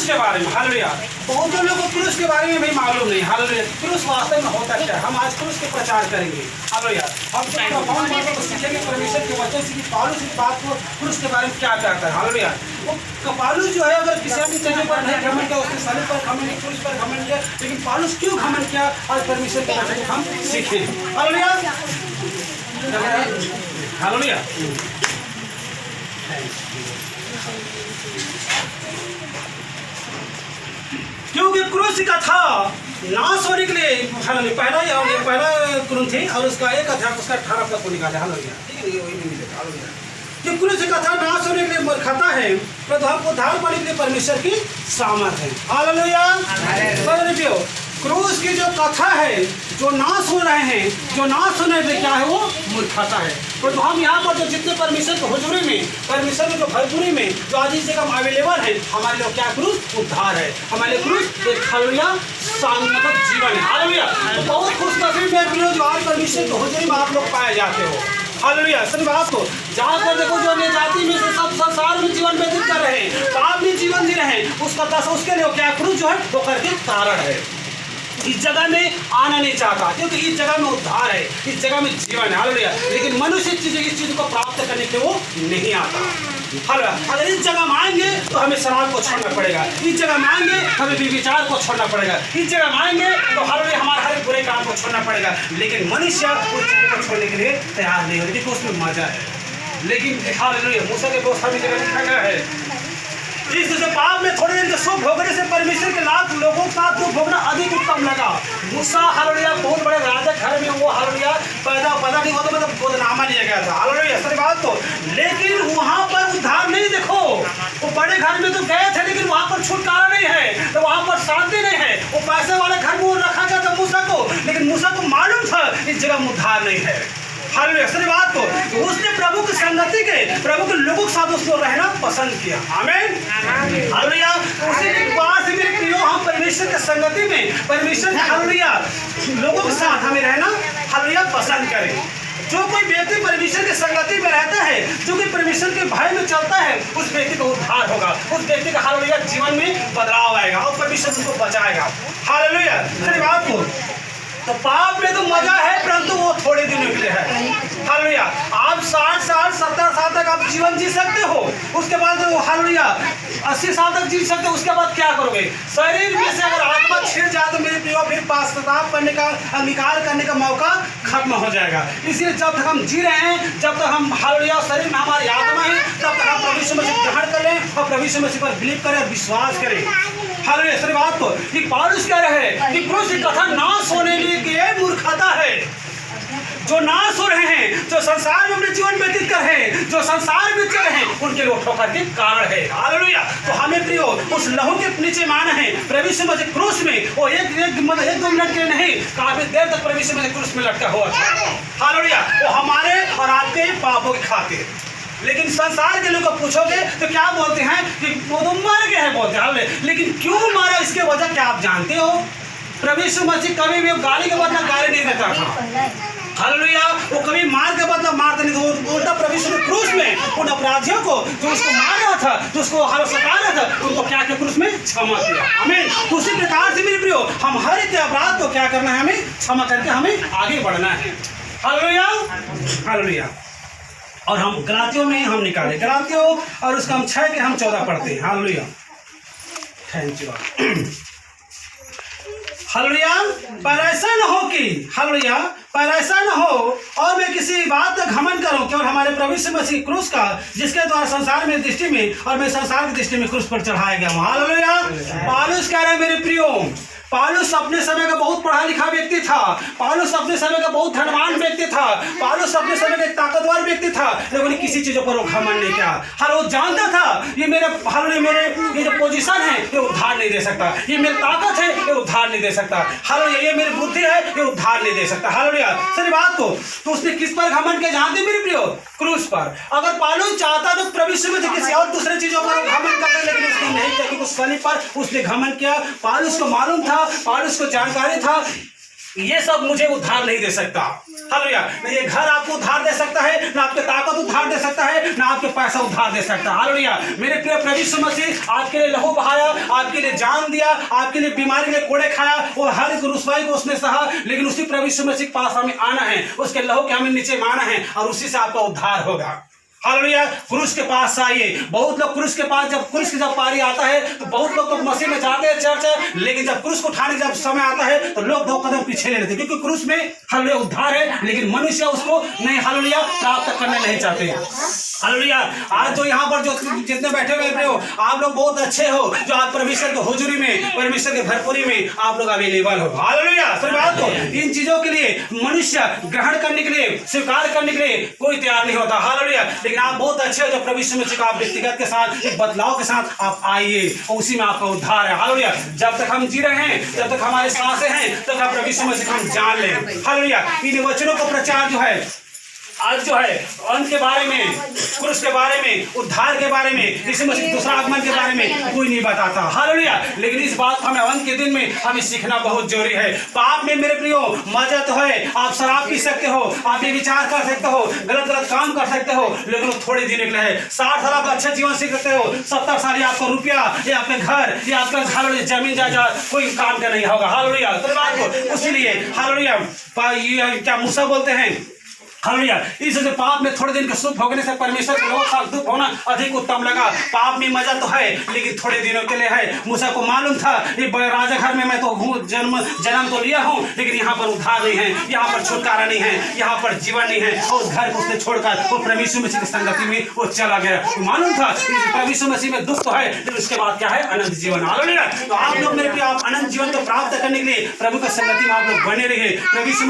क्रूस के बारे में, हालेलुया। बहुत लोगों को क्रूस के बारे में भी मालूम नहीं, हालेलुया। क्रूस वास्तव में होता क्या है। हम आज क्रूस के प्रचार करेंगे, हालेलुया। हम प्रोफाउंड बातों को सीखेंगे परमेश्वर के वचन से कि पौलुस इस बात को क्रूस के बारे में क्या कहता है, हालेलुया। वो पौलुस जो है अगर किसी भी चीज़ों पर नहीं घमंड किया, उसने सलीब पर घमंड किया, क्रूस पर घमंड किया, लेकिन पौलुस क्यों घमंड किया आज परमेश्वर के वचन को हम सीखें, हालेलुया, हालेलुया। क्योंकि क्रूस का था नाश होने के लिए, पहला कुरिन्थी और उसका 1 अध्याय उसका 18 पद को निकाले, हालेलुया। ठीक है, वही नहीं देखा, हालेलुया। कि क्रूस का था नाश होने के लिए मूर्खता है, पर उद्धार पाने के लिए परमेश्वर की सामर्थ है, हालेलुया। क्रूस की जो कथा है, जो नाश हो रहे हैं, जो नाश होने के लिए क्या है, वो मूर्खता है। तो हम यहाँ पर जो जितने परमेश्वर के हुजूरी में, परमेश्वर के जो भरपूरी में जो आज इस जगह अवेलेबल है, हमारे लिए क्या क्रूस उद्धार है, हमारे क्रूस एक हालेलुया मतलब जीवन है, हालेलुया। तो बहुत खुशनसीब है जो आज परमेश्वर के हुजूरी में आप लोग पाए जाते हो, हालेलुया। सभी बात को जहाँ पर देखो जो अन्य जाति में से सब संसार में जीवन व्यतीत कर रहे हैं, पाप में जीवन जी रहे हैं, उसके लिए क्या क्रूस जो है वो करके कारण है। इस जगह में आना नहीं चाहता क्योंकि इस जगह में उद्धार है, इस जगह में जीवन है, हालेलुया। लेकिन मनुष्य इस चीज को प्राप्त करने के लिए वो नहीं आता, हालेलुया। अगर इस जगह में आएंगे तो हमें शराब को छोड़ना पड़ेगा, इस जगह में आएंगे हमें विचार को छोड़ना पड़ेगा, इस जगह में आएंगे तो हालेलुया हमारे हर बुरे काम को छोड़ना पड़ेगा। लेकिन मनुष्य उस चीज़ों को छोड़ने के लिए तैयार नहीं होता क्योंकि उसमें मजा है। लेकिन हालेलुया मूसा के व्यवस्था में जगह लिखा गया है इस पाप में थोड़े दिन के सुख भोगने से परमेश्वर के लाख लोगों के साथ दुख भोगना अधिक उत्तम लगा। मूसा हालेलुया बहुत बड़े राजा घर में वो हालेलुया पैदा नहीं होता, मतलब गोदनामा लिया गया था, हालेलुया। सही बात तो, लेकिन वहाँ पर उद्धार नहीं। देखो वो बड़े घर में तो गए थे लेकिन वहाँ पर छुटकारा नहीं है, तो वहाँ पर शांति नहीं है। वो पैसे वाले घर में वो रखा गया था मूसा को, लेकिन मूसा को मालूम था इस जगह में उद्धार नहीं है, हालेलुया। सही बात को तो उसने प्रभु की संगति के, प्रभु के लोगों के साथ उसको रहना पसंद किया, आमीन, हालेलुया। उसी बात से मेरे प्रियो हम परमेश्वर के संगति में, परमेश्वर के हालेलुया लोगों के साथ हमें रहना हालेलुया पसंद करें। जो कोई व्यक्ति परमेश्वर की संगति में रहता है, जो कोई परमेश्वर के भय में चलता है, उस व्यक्ति का उद्धार होगा, उस व्यक्ति का हालेलुया जीवन में बदलाव आएगा और परमेश्वर उसको बचाएगा, हालेलुया। सही बात को तो पाप में तो मजा है परंतु वो थोड़े दिनों के लिए है, हालेलुया। आप 60 साल 70 साल तक आप जीवन जी सकते हो, उसके बाद वो हालेलुया 80 साल तक जी सकते हो, उसके बाद क्या करोगे? शरीर में से अगर आत्मा छिड़ जाए तो मेरे प्रियो फिर पश्चाताप करने का, अंगीकार करने का मौका खत्म हो जाएगा। इसलिए जब तक हम जी रहे हैं, जब तक हम हालेलुया शरीर में हमारी आत्मा है, तब तक हम प्रभु यीशु मसीह ग्रहण करें और प्रभु यीशु मसीह पर बिलीव करें और विश्वास करें, हालेलुया। सही बात को कि पौलुस कह रहे हैं कि क्रूस की कथा नाश होने के लिए मूर्खता है। जो नाश हो रहे हैं, जो संसार में अपने जीवन व्यतीत कर रहे हैं, जो संसार में चल रहे हैं, उनके लिए ठोकर के कारण है, हालेलुया। तो हमें प्रियो उस लहू के नीचे माना है प्रभु यीशु मसीह क्रूस में, वो एक दो मिनट के नहीं, काफी देर तक प्रभु यीशु मसीह क्रूस में लटका हुआ था, हालेलुया। वो हमारे और आपके पापों के खातिर। लेकिन संसार के लोग पूछोगे तो क्या बोलते हैं कि वो तो मर गए हैं बोलते हैं, लेकिन क्यों मारा इसके वजह क्या आप जानते हो? प्रभु यीशु मसीह कभी भी गाली के बदला गाली नहीं देता था, हालेलुया। वो कभी मार के बदला मारता नहीं था, उल्टा प्रभु यीशु ने क्रूस में उन अपराधियों को जो उसको मार रहा था, जो उसको सता रहा था, उनको क्या किया? क्रूस में क्षमा किया, आमीन। उसी प्रकार से मेरे प्रियो हम हर एक अपराध को क्या करना है? हमें क्षमा करके हमें आगे बढ़ना है, हालेलुया, हालेलुया। और हम गलातियों में हम निकाले गलातियों और उसका हम 6 के हम 14 पढ़ते हैं, हालेलुया, थैंक यू, हालेलुया। पर ऐसा न हो कि, हालेलुया, पर ऐसा न हो और मैं किसी बात का घमंड करूं केवल हमारे प्रभु यीशु मसीह क्रूस का, जिसके द्वारा संसार में दृष्टि में और मैं संसार की दृष्टि में क्रूस पर चढ़ाया गया हूं, हालेलुया। पौलुस कह रहे हैं मेरे प्रियो, पौलुस अपने समय का बहुत पढ़ा लिखा व्यक्ति था, पौलुस अपने समय का बहुत धनवान व्यक्ति था, पौलुस अपने समय का एक ताकतवर व्यक्ति था, लेकिन किसी चीजों पर वो घमंड नहीं किया। हर वो जानता था ये मेरे ये जो पोजीशन है ये उद्धार नहीं दे सकता, ये मेरी ताकत है ये उद्धार नहीं दे सकता, हालेलुया, ये मेरी बुद्धि है ये उद्धार नहीं दे सकता, हालेलुया। सही बात को तो उसने किस पर घमंड किया जानते मेरे प्रियो? क्रूस पर। अगर पौलुस चाहता तो प्रभु यीशु मसीह किसी और दूसरे चीजों पर घमंड करता, लेकिन उसने नहीं किया क्योंकि उस सलीब पर उसने घमंड किया। पौलुस को मालूम था, पौलुस को जानकारी था ये सब मुझे उद्धार नहीं दे सकता, हालेलुया। ना ये घर आपको उद्धार दे सकता है, ना आपके ताकत उद्धार दे सकता है, ना आपके पैसा उद्धार दे सकता है, हालेलुया। मेरे प्रिय प्रभु यीशु मसीह आपके लिए लहू बहाया, आपके लिए जान दिया, आपके लिए बीमारी के लिए कोड़े खाया, वो हर एक रुसवाई को उसने सहा, लेकिन उसी प्रभु यीशु मसीह के पास हमें आना है, उसके लहू के हमें नीचे माना है और उसी से आपका उद्धार होगा। हालेलुया। क्रूस के पास आइए। बहुत लोग क्रूस के पास, जब क्रूस की जब पारी आता है तो बहुत लोग तो मसीह में जाते हैं चर्च, लेकिन जब क्रूस को उठाने का जब समय आता है तो लोग 2 कदम पीछे ले लेते हैं, क्योंकि क्रूस में हालेलुया उद्धार है, लेकिन मनुष्य उसको नहीं हालेलुया प्राप्त करना नहीं चाहते। हालेलुया। आज जो यहाँ पर जो जितने बैठे हुए हो, आप लोग बहुत अच्छे हो, जो आप परमेश्वर की हुजूरी में, परमेश्वर की भरपूरी में आप लोग अवेलेबल हो। हालेलुया। बात को इन चीजों के लिए मनुष्य ग्रहण करने के लिए, स्वीकार करने के लिए कोई तैयार नहीं होता। हालेलुया। लेकिन आप बहुत अच्छे हो, जब प्रभु यीशु मसीह का आप व्यक्तिगत के साथ एक बदलाव के साथ आप आइए और उसी में आपका उद्धार है। हालेलुया। जब तक हम जी रहे हैं, जब तक हमारे सांसें हैं, तब तक प्रभु यीशु मसीह हम जान लें। हालेलुया। इन वचनों का प्रचार जो है आज जो है अंत के बारे में, क्रूस के बारे में, उद्धार के बारे में, यीशु मसीह दूसरा आगमन के बारे में कोई नहीं बताता। हालेलुया। लेकिन इस बात को हमें अंत के दिन में हमें सीखना बहुत जरूरी है। पाप में मेरे प्रियो मजा तो है, आप शराब पी सकते हो, आप ये विचार कर सकते हो, गलत गलत काम कर सकते हो, लेकिन वो थोड़े दिन निकले है। 60 साल आप अच्छा जीवन सीख सकते हो, 70 साल आपका रुपया या आपके घर या आपका जमीन जायदाद कोई काम का नहीं होगा। हालेलुया। इसीलिए हालेलुया क्या मूसा बोलते हैं, हालेलुया, इस पाप में थोड़े दिन के सुख भोगने से परमेश्वर के लोगों का दुख होना अधिक उत्तम लगा। पाप में मजा तो है, लेकिन थोड़े दिनों के लिए है। मूसा को मालूम था ये राजा घर में मैं तो हूँ, जन्म तो लिया हूँ, लेकिन यहाँ पर उद्धार नहीं है, यहाँ पर छुटकारा नहीं है, यहाँ पर जीवन नहीं है। और उस घर को उसने छोड़कर वो प्रभु यीशु मसीह की संगति में वो चला गया। तो मालूम था प्रभु यीशु मसीह में दुख तो है, लेकिन उसके बाद क्या है, अनंत जीवन। हालेलुया। तो आप लोग मेरे प्रिय, आप अनंत जीवन को प्राप्त करने के लिए प्रभु की संगति में आप लोग बने रहिए। प्रभु यीशु